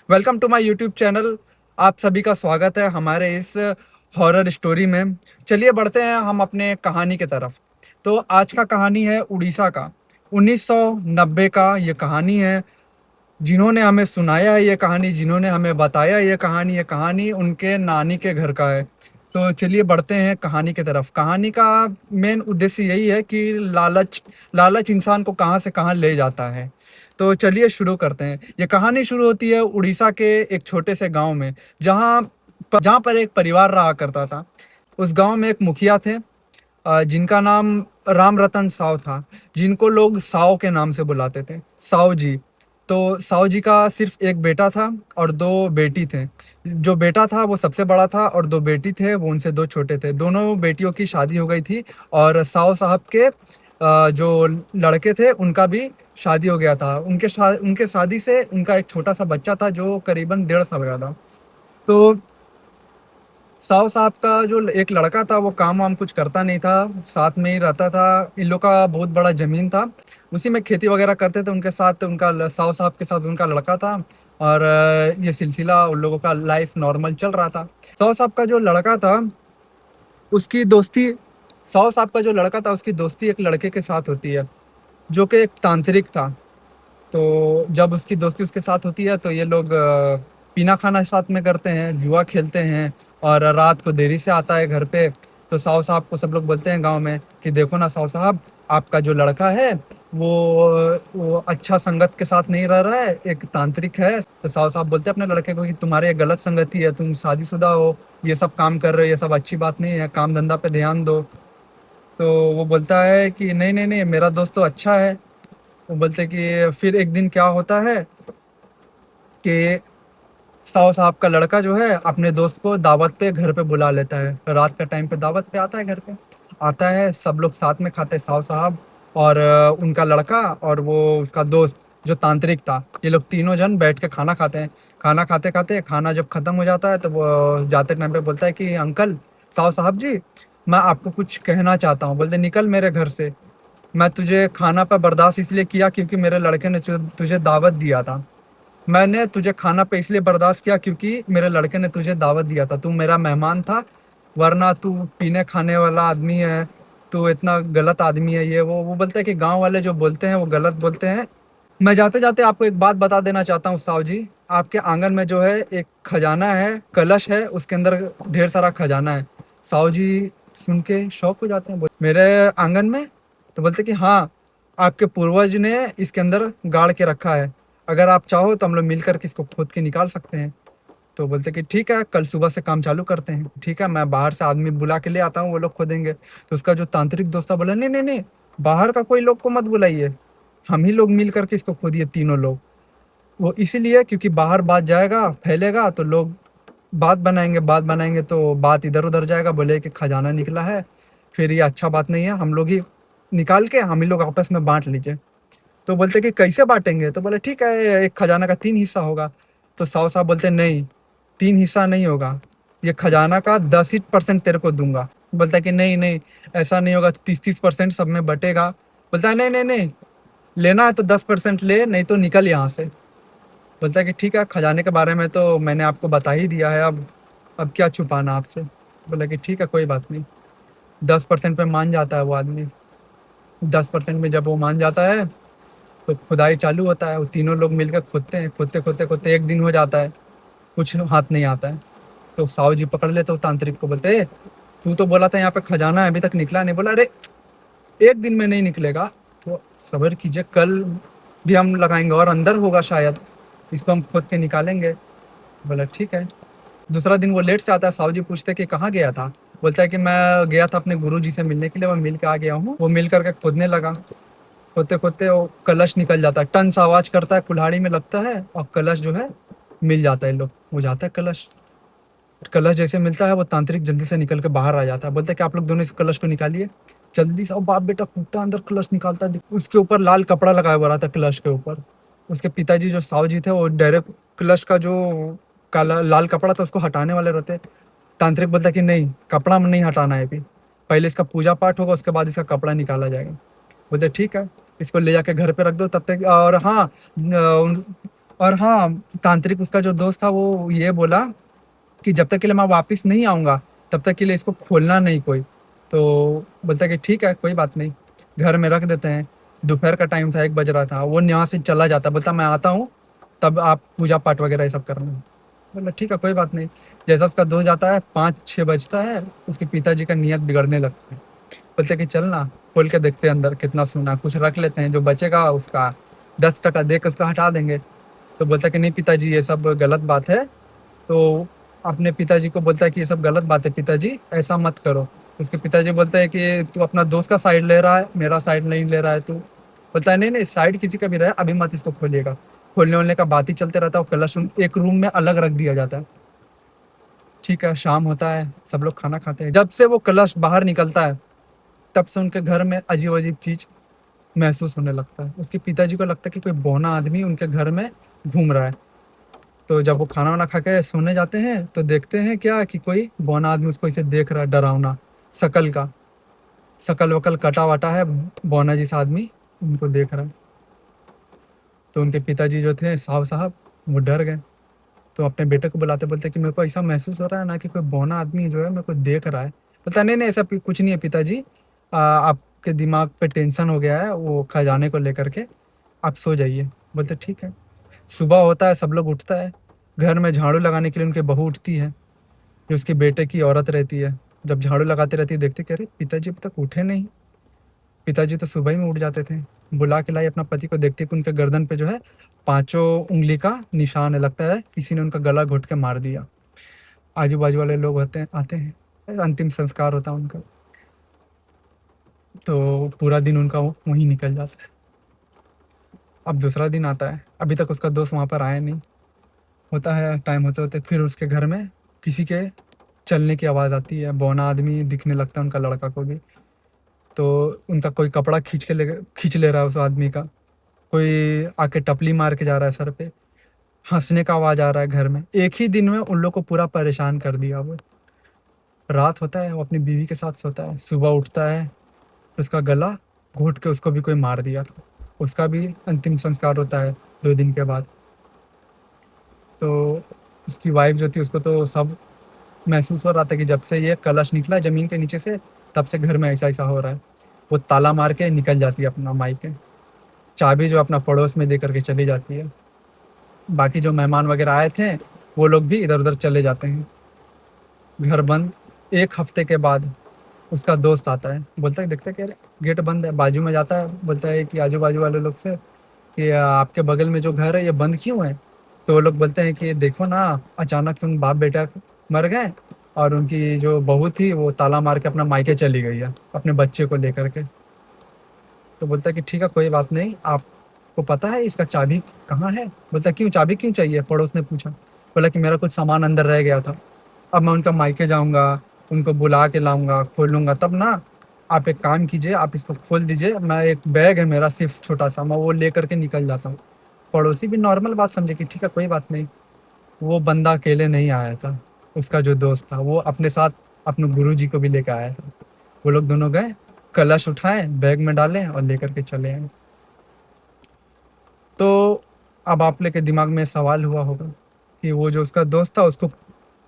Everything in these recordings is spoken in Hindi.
Welcome to my YouTube channel. आप सभी का स्वागत है हमारे इस हॉरर स्टोरी में। चलिए बढ़ते हैं हम अपने कहानी की तरफ। तो आज का कहानी है उड़ीसा का, 1990 का ये कहानी है। जिन्होंने हमें सुनाया है ये कहानी, जिन्होंने हमें बताया ये कहानी उनके नानी के घर का है। तो चलिए बढ़ते हैं कहानी की तरफ। कहानी का मेन उद्देश्य यही है कि लालच लालच इंसान को कहाँ से कहाँ ले जाता है। तो चलिए शुरू करते हैं। ये कहानी शुरू होती है उड़ीसा के एक छोटे से गांव में, जहाँ पर एक परिवार रहा करता था। उस गांव में एक मुखिया थे, जिनका नाम राम रतन साव था, जिनको लोग साव के नाम से बुलाते थे, साव जी। तो साव जी का सिर्फ एक बेटा था और दो बेटी थे। जो बेटा था वो सबसे बड़ा था और दो बेटी थे वो उनसे दो छोटे थे। दोनों बेटियों की शादी हो गई थी और साव साहब के जो लड़के थे उनका भी शादी हो गया था। उनके शादी से उनका एक छोटा सा बच्चा था जो करीबन 1.5 साल का था। तो साव साहब का जो एक लड़का था वो काम वाम कुछ करता नहीं था, साथ में ही रहता था। इन लोग का बहुत बड़ा जमीन था, उसी में खेती वगैरह करते थे। उनके साथ साव साहब के साथ उनका लड़का था और ये सिलसिला उन लोगों का लाइफ नॉर्मल चल रहा था। साव साहब का जो लड़का था उसकी दोस्ती साव साहब का जो लड़का था उसकी दोस्ती एक लड़के के साथ होती है जो कि एक तांत्रिक था। तो जब उसकी दोस्ती उसके साथ होती है तो ये लोग पीना खाना साथ में करते हैं, जुआ खेलते हैं और रात को देरी से आता है घर पे। तो साहु साहब को सब लोग बोलते हैं गांव में कि देखो ना साहु साहब, आपका जो लड़का है वो अच्छा संगत के साथ नहीं रह रहा है, एक तांत्रिक है। तो साहु साहब बोलते हैं अपने लड़के को कि तुम्हारे ये गलत संगति है, तुम शादीशुदा हो, ये सब काम कर रहे हो, ये सब अच्छी बात नहीं है, काम धंधा पे ध्यान दो। तो वो बोलता है कि नहीं नहीं नहीं, मेरा दोस्त तो अच्छा है। वो बोलते कि फिर एक दिन क्या होता है कि साव साहब का लड़का जो है अपने दोस्त को दावत पे घर पे बुला लेता है। रात का टाइम पे दावत पे आता है, घर पे आता है, सब लोग साथ में खाते हैं, साव साहब और उनका लड़का और वो उसका दोस्त जो तांत्रिक था। ये लोग तीनों जन बैठ के खाना खाते हैं। खाना खाते खाते खाना जब खत्म हो जाता है तो वो जाते टाइम पे बोलता है कि अंकल, साव साहब जी, मैं आपको कुछ कहना चाहता हूँ। बोलते निकल मेरे घर से। मैं तुझे खाना पे बर्दाश्त इसलिए किया क्योंकि मेरे लड़के ने तुझे दावत दिया था। मैंने तुझे खाना पे इसलिए बर्दाश्त किया क्योंकि मेरे लड़के ने तुझे दावत दिया था, तू मेरा मेहमान था। वरना तू पीने खाने वाला आदमी है, तू इतना गलत आदमी है। ये वो बोलते हैं कि गांव वाले जो बोलते हैं वो गलत बोलते हैं। मैं जाते जाते आपको एक बात बता देना चाहता हूँ साहु जी। आपके आंगन में जो है एक खजाना है, कलश है, उसके अंदर ढेर सारा खजाना है। साहु जी सुन के शौक हो जाते हैं, मेरे आंगन में? तो बोलते कि हाँ, आपके पूर्वज ने इसके अंदर गाड़ के रखा है, अगर आप चाहो तो हम लोग मिलकर के इसको खोद के निकाल सकते हैं। तो बोलते कि ठीक है, कल सुबह से काम चालू करते हैं। ठीक है, मैं बाहर से आदमी बुला के ले आता हूँ, वो लोग खोदेंगे। तो उसका जो तांत्रिक दोस्त था बोला नहीं नहीं नहीं, बाहर का कोई लोग को मत बुलाइए, हम ही लोग मिल करके इसको खोदिए तीनों लोग। वो इसीलिए क्योंकि बाहर बात जाएगा, फैलेगा तो लोग बात बनाएंगे तो बात इधर उधर जाएगा, बोले कि खजाना निकला है, फिर ये अच्छा बात नहीं है, हम लोग ही निकाल के हम ही लोग आपस में बांट लीजिए। तो बोलते कि कैसे बांटेंगे? तो बोले ठीक है, एक खजाना का 3 हिस्सा होगा। तो साहु साहब बोलते नहीं, 3 हिस्सा नहीं होगा, ये खजाना का 10% तेरे को दूंगा। बोलता है कि नहीं नहीं, ऐसा नहीं होगा, 30-30% सब में बटेगा। बोलता है नहीं नहीं नहीं, लेना है तो 10% ले, नहीं तो निकल यहाँ से। बोलता है कि ठीक है, खजाने के बारे में तो मैंने आपको बता ही दिया है, अब क्या छुपाना आपसे। बोला कि ठीक है कोई बात नहीं। 10% पे मान जाता है वो आदमी। 10% में जब वो मान जाता है तो खुदाई चालू होता है। वो तीनों लोग मिलकर खोदते हैं, खोदते खोदते खोदते एक दिन हो जाता है, कुछ हाथ नहीं आता है। तो साहु जी पकड़ लेते हो तांत्रिक को, बोलते तू तो बोला था यहाँ पे खजाना है, अभी तक निकला नहीं। बोला अरे, एक दिन में नहीं निकलेगा, तो सब्र कीजिए, कल भी हम लगाएंगे और अंदर होगा शायद, इसको हम खोद के निकालेंगे। बोला ठीक है। दूसरा दिन वो लेट से आता है। साहु जी पूछते कि कहाँ गया था? बोलता है कि मैं गया था अपने गुरु जी से मिलने के लिए, मैं मिल के आ गया हूँ। वो मिल करके खोदने लगा। खोदते खोदते वो कलश निकल जाता है, टन सा आवाज करता है, कुल्हाड़ी में लगता है और कलश जो है मिल जाता है। लोग हो जाता है कलश। कलश जैसे मिलता है वो तांत्रिक जल्दी से निकल के बाहर आ जाता है। बोलता है कि आप लोग दोनों इस कलश को निकालिए। जल्दी से, और बाप बेटा कूदता अंदर कलश निकालता है। उसके ऊपर लाल कपड़ा लगाया हुआ रहता है कलश के ऊपर। उसके पिताजी जो साहु जी थे वो डायरेक्ट कलश का जो काला लाल कपड़ा था उसको हटाने वाले रहते। तांत्रिक बोलता है कि नहीं, कपड़ा नहीं हटाना है अभी, पहले इसका पूजा पाठ होगा, उसके बाद इसका कपड़ा निकाला जाएगा। बोलते ठीक है, इसको ले जाके घर पे रख दो तब तक। और हाँ, और हाँ, तांत्रिक उसका जो दोस्त था वो ये बोला कि जब तक के लिए मैं वापस नहीं आऊँगा, तब तक के लिए इसको खोलना नहीं कोई। तो बोलता है कि ठीक है, कोई बात नहीं, घर में रख देते हैं। दोपहर का टाइम था, 1 बज रहा था। वो यहाँ से चला जाता, बोलता मैं आता हूँ, तब आप पूजा-पाठ वगैरह ये सब करना। बोला ठीक है, कोई बात नहीं। जैसा उसका दोस्त जाता है, 5-6 बजता है, उसके पिताजी का नीयत बिगड़ने लगता है। बोलते हैं कि चल ना, खोल के देखते हैं अंदर कितना सोना, कुछ रख लेते हैं, जो बचेगा उसका 10% दे के उसको हटा देंगे। तो बोलता है कि नहीं पिताजी, ये सब गलत बात है। तो अपने पिताजी को बोलता है कि ये सब गलत बात है पिताजी, ऐसा मत करो। उसके पिताजी बोलते हैं कि तू अपना दोस्त का साइड ले रहा है, मेरा साइड नहीं ले रहा है तू। बोलता है नहीं नहीं, साइड किसी का भी रहा है, अभी मत इसको खोलिएगा। खोलने वोलने का बात ही चलते रहता है। वो कलश एक रूम में अलग रख दिया जाता है। ठीक है, शाम होता है, सब लोग खाना खाते हैं। जब से वो कलश बाहर निकलता है, तब से उनके घर में अजीब अजीब चीज महसूस होने लगता है। उसके पिताजी को लगता है कि कोई बौना आदमी उनके घर में घूम रहा है। तो जब वो खाना वाना खा के सोने जाते हैं, तो देखते हैं क्या कि कोई बौना आदमी उसको इसे देख रहा है, डरावना शकल का। शकल वकल कटा वटा है, बौना जैसा आदमी उनको देख रहा है। तो उनके पिताजी जो थे साहब साहब, वो डर गए। तो अपने बेटे को बुलाते, बोलते कि मेरे को ऐसा महसूस हो रहा है ना कि कोई बौना आदमी जो है मेरे को देख रहा है। बोलता नहीं नहीं, ऐसा कुछ नहीं है पिताजी, आपके दिमाग पे टेंशन हो गया है वो खजाने को लेकर के, आप सो जाइए। बोलते ठीक है। सुबह होता है, सब लोग उठता है। घर में झाड़ू लगाने के लिए उनकी बहू उठती है, जो उसके बेटे की औरत रहती है। जब झाड़ू लगाते रहती है, देखते कि अरे पिताजी अभी तक उठे नहीं। पिताजी तो सुबह ही में उठ जाते थे। बुला के लाई अपना पति को, देखती कि उनके गर्दन पे जो है पांचों उंगली का निशान है, लगता है किसी ने उनका गला घोट के मार दिया। आजू बाजू वाले लोग होते हैं, आते हैं, अंतिम संस्कार होता है उनका। तो पूरा दिन उनका वहीं निकल जाता है। अब दूसरा दिन आता है, अभी तक उसका दोस्त वहाँ पर आया नहीं। होता है टाइम होते होते, फिर उसके घर में किसी के चलने की आवाज़ आती है। बौना आदमी दिखने लगता है उनका लड़का को भी। तो उनका कोई कपड़ा खींच ले रहा है उस आदमी का। कोई आके टपली मार के जा रहा है सर पे। हंसने का आवाज़ आ रहा है घर में। एक ही दिन में उन लोग को पूरा परेशान कर दिया वो। रात होता है, वो अपनी बीवी के साथ सोता है। सुबह उठता है, उसका गला घोट के उसको भी कोई मार दिया था। उसका भी अंतिम संस्कार होता है 2 दिन के बाद। तो उसकी वाइफ जो थी, उसको तो सब महसूस हो रहा था कि जब से ये कलश निकला जमीन के नीचे से, तब से घर में ऐसा ऐसा हो रहा है। वो ताला मार के निकल जाती है अपना मायके। चाबी जो अपना पड़ोस में दे करके चली जाती है। बाकी जो मेहमान वगैरह आए थे, वो लोग भी इधर उधर चले जाते हैं। घर बंद। 1 हफ्ते के बाद उसका दोस्त आता है, बोलता है देखते क्या गेट बंद है। बाजू में जाता है, बोलता है कि आजू बाजू वाले लोग से कि आपके बगल में जो घर है ये बंद क्यों है। तो वो लोग बोलते हैं कि देखो ना, अचानक से उन बाप बेटा मर गए, और उनकी जो बहू थी वो ताला मार के अपना मायके चली गई है अपने बच्चे को लेकर के। तो बोलता है कि ठीक है, कोई बात नहीं, आपको पता है इसका चाबी कहाँ है। बोलता है क्यों, चाबी क्यों चाहिए, पड़ोस ने पूछा। बोला कि मेरा कुछ सामान अंदर रह गया था, अब मैं उनका मायके जाऊंगा, उनको बुला के लाऊंगा, खोलूंगा तब ना। आप एक काम कीजिए, आप इसको खोल दीजिए, मैं एक बैग है मेरा सिर्फ छोटा सा, मैं वो लेकर के निकल जाता हूँ। पड़ोसी भी नॉर्मल बात समझे कि ठीक है, कोई बात नहीं। वो बंदा अकेले नहीं आया था, उसका जो दोस्त था वो अपने साथ अपने गुरुजी को भी लेकर आया था। वो लोग दोनों गए, कलश उठाए, बैग में डाले और लेकर के चले आए। तो अब आप लोग के दिमाग में सवाल हुआ होगा कि वो जो उसका दोस्त था उसको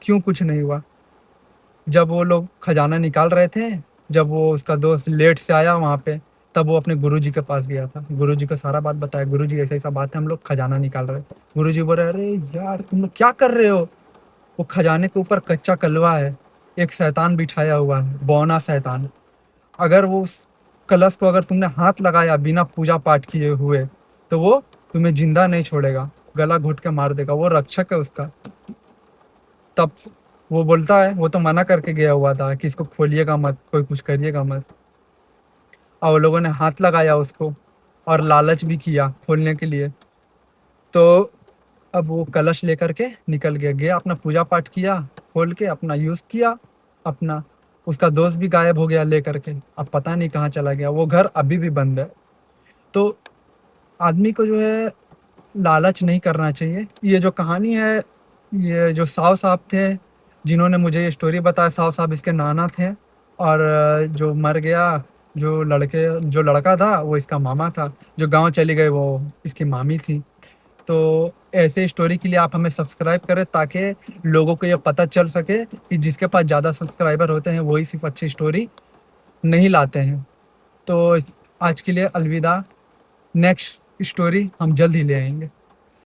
क्यों कुछ नहीं हुआ। जब वो लोग खजाना निकाल रहे थे, जब वो उसका दोस्त लेट से आया वहाँ पे, तब वो अपने गुरुजी के पास गया था। गुरुजी को सारा बात बताया, गुरुजी ऐसा ऐसा बात है, हम लोग खजाना निकाल रहे हैं। गुरुजी बोले अरे यार तुम लोग क्या कर रहे हो। वो खजाने के ऊपर कच्चा कलवा है, एक शैतान बिठाया हुआ है, बौना शैतान। अगर वो उस कलश को अगर तुमने हाथ लगाया बिना पूजा पाठ किए हुए, तो वो तुम्हें जिंदा नहीं छोड़ेगा, गला घोट के मार देगा। वो रक्षक है उसका। तब वो बोलता है, वो तो मना करके गया हुआ था कि इसको खोलिएगा मत, कोई कुछ करिएगा मत। और वो लोगों ने हाथ लगाया उसको और लालच भी किया खोलने के लिए। तो अब वो कलश लेकर के निकल गया, गया अपना पूजा पाठ किया, खोल के अपना यूज किया अपना। उसका दोस्त भी गायब हो गया लेकर के, अब पता नहीं कहाँ चला गया। वो घर अभी भी बंद है। तो आदमी को जो है लालच नहीं करना चाहिए। ये जो कहानी है, ये जो साहब साहब थे जिन्होंने मुझे ये स्टोरी बताया, साहब साहब इसके नाना थे। और जो मर गया, जो लड़का था वो इसका मामा था। जो गांव चली गई वो इसकी मामी थी। तो ऐसे स्टोरी के लिए आप हमें सब्सक्राइब करें, ताकि लोगों को ये पता चल सके कि जिसके पास ज़्यादा सब्सक्राइबर होते हैं वही सिर्फ अच्छी स्टोरी नहीं लाते हैं। तो आज के लिए अलविदा। नेक्स्ट स्टोरी हम जल्द ही ले आएंगे।